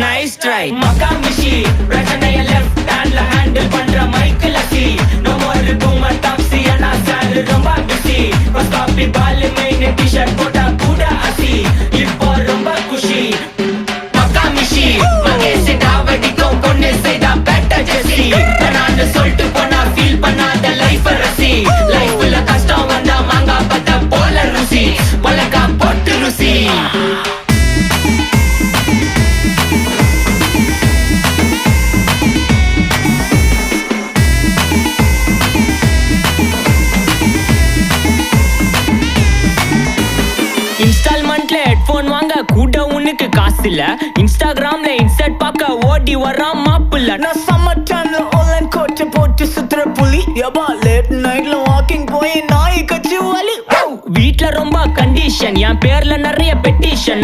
nice try மகாமிஷி பிரச்சனைய left ஹேண்ட்ல handle பண்ற மைக்கேல் அசி நோ மோர் பூமர் டாக்ஸி அண்ணா சார் ரொம்ப பிஸி ஃபர்ஸ்ட் காப்பி பால் மெயின் டி-ஷர்ட் போட்டா கூட அசி இப்போ ரொம்ப குஷி மகாமிஷி மகேஷ் டாவடிக்கும் பொண்ணு செய்தா பெட்ட ஜெசி நான் சொல்லிட்டு போனா ஃபீல் பண்ணாத லைஃப் ரசி லைஃப்ல கஷ்டம் வந்தா மாங்கா பத்த போல ருசி பலகா போட்டு ருசி இன்ஸ்டால்மெண்ட்ல ஹெட்போன் வாங்க கூட உனக்கு காசு இல்ல இன்ஸ்டாகிராம்ல இன்ஸ்டர்ட் பார்க்க ஓடி வரான் மாப்பிள்ள நான் சம்மர் டைம்ல ஆன்லைன் கோட்டை போட்டு சுத்துற புலி யபா லேட் நைட்ல வாக்கிங் போய் நாய் கச்சி வலி வீட்ல ரொம்ப கண்டிஷன் என் பேர்ல நிறைய பெட்டிஷன்